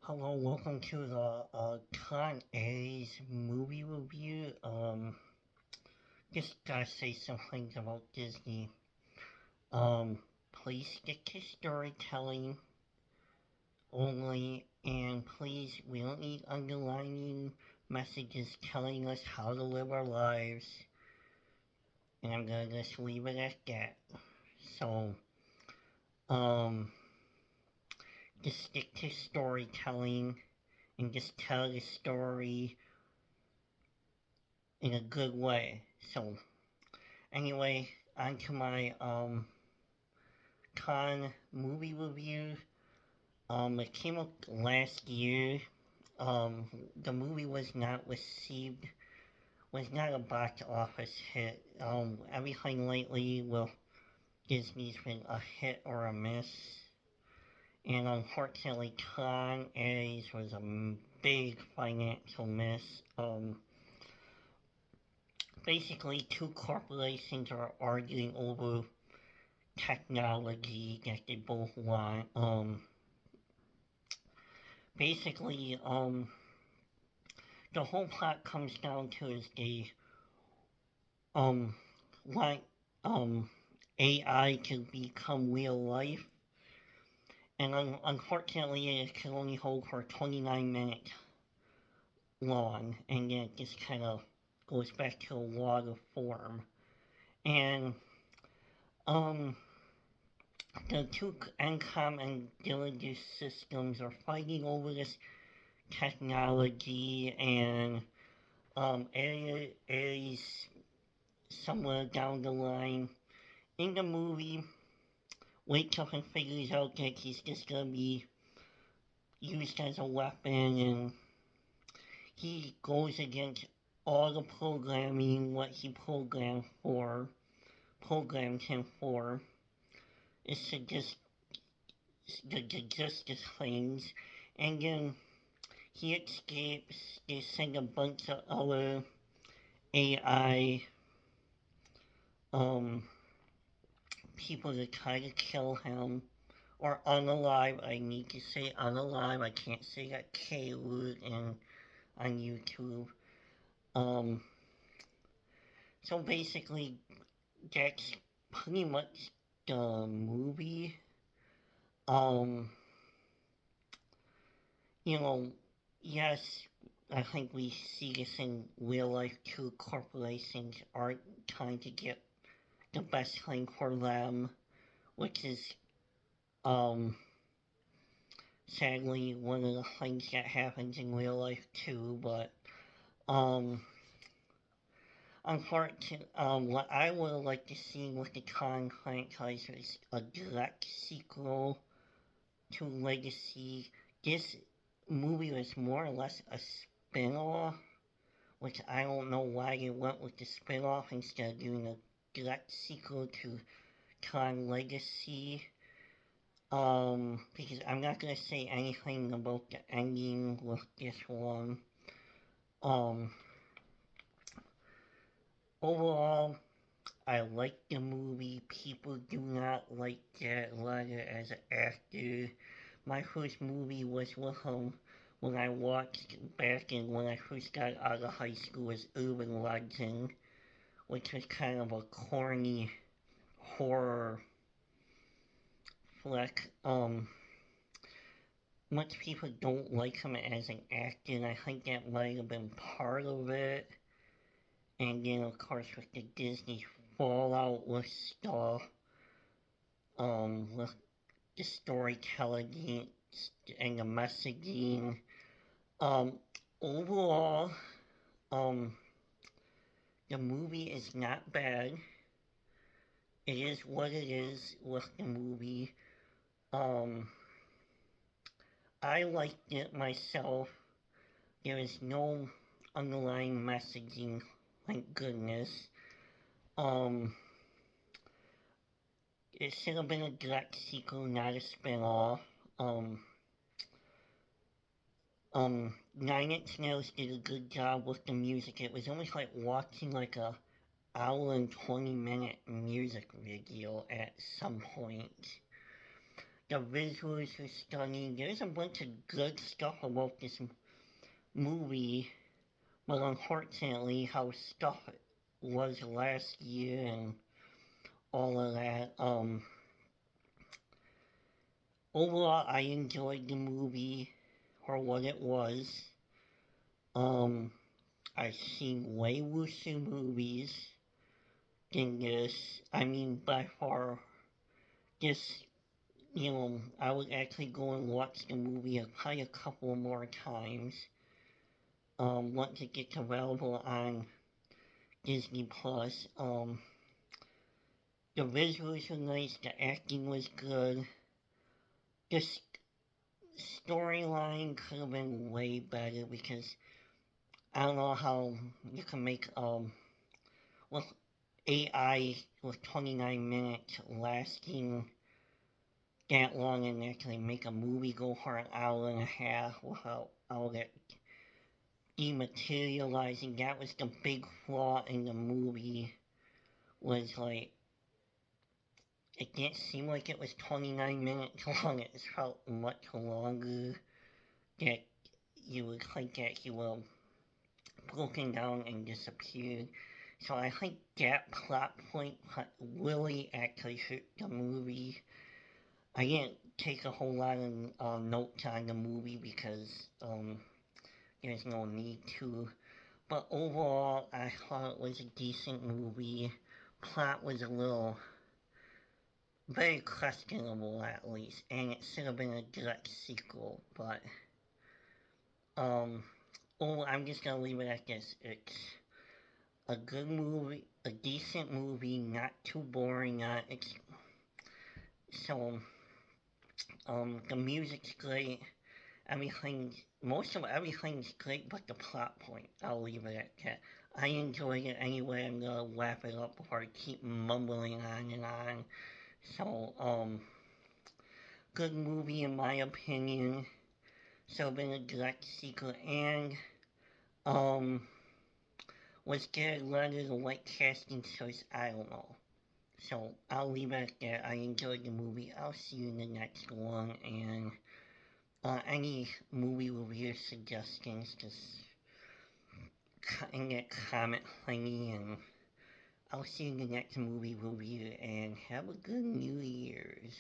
Hello, welcome to the Tron Aries movie review. Just gotta say some things about Disney. Um, please stick to storytelling only, and please, we don't need underlining messages telling us how to live our lives. And I'm gonna just leave it at that. So, um, just stick to storytelling and just tell the story in a good way. So, anyway, on to my Con movie review. It came out last year. Um, the movie was not a box office hit. Everything lately with Disney's been a hit or a miss. And unfortunately, Con Aries was a big financial miss. Basically, two corporations are arguing over technology that they both want. Basically, the whole plot comes down to is they um want AI to become real life, and unfortunately, it can only hold for 29 minutes long, and then it just kind of goes back to a water form. And um, the two NCOM and Gillian systems are fighting over this technology, and Aries somewhere down the line in the movie wakes up and figures out that he's just gonna be used as a weapon, and he goes against all the programming, what he programmed him for, is to just the justice things, and then he escapes. They send a bunch of other AI um, people to try to kill him, or unalive. I need to say unalive. I can't say that K word on YouTube. Um, so basically, that's pretty much the movie. Um, you know, yes, I think we see this in real life too. Corporations are trying to get the best thing for them, which is um, sadly one of the things that happens in real life too. But um, unfortunately, what I would like to see with the Tron franchise is a direct sequel to Legacy. This movie was more or less a spin-off, which I don't know why they went with the spin-off instead of doing a direct sequel to Tron Legacy. Because I'm not gonna say anything about the ending with this one. Um, Overall, I like the movie. People do not like Jared Leto as an actor. My first movie was with him when I watched back in when I first got out of high school was Urban Legend, which was kind of a corny horror flick. Much people don't like him as an actor, and I think that might have been part of it. And then, of course, with the Disney fallout with stuff, with the storytelling and the messaging. Um, Overall, um, the movie is not bad. It is what it is with the movie. Um, I liked it myself. There is no underlying messaging, thank goodness. Um, it should have been a direct sequel, not a spin-off. Um, Nine Inch Nails did a good job with the music. It was almost like watching like a hour and 20-minute music video at some point. The visuals are stunning. There's a bunch of good stuff about this movie, but unfortunately, how stuff was last year and all of that. Overall, I enjoyed the movie for what it was. I've seen way worse movies than this. I mean, by far, this, I would actually go and watch the movie probably a couple more times. Once it gets available on Disney Plus. The visuals were nice, the acting was good. The storyline could have been way better because I don't know how you can make with AI with 29 minutes lasting that long and actually make a movie go for an hour and a half without all that dematerializing. That was the big flaw in the movie, was like, it didn't seem like it was 29 minutes long. It felt much longer, that you would think that he will broken down and disappeared. So I think that plot point really actually hurt the movie. I didn't take a whole lot of notes on the movie because there's no need to. But overall, I thought it was a decent movie. Plot was a little very questionable, at least, and it should have been a direct sequel. But I'm just gonna leave it at this. It's a good movie, a decent movie, not too boring. The music's great. Most of everything's great, but the plot point, I'll leave it at that. I enjoyed it anyway. I'm gonna wrap it up before I keep mumbling on and on. So, good movie in my opinion. So been a direct sequel, and was Jared Leto the right casting choice? I don't know. So I'll leave it at that. I enjoyed the movie. I'll see you in the next one, and any movie review suggestions, just in that comment thingy, and I'll see you in the next movie review, and have a good New Year's.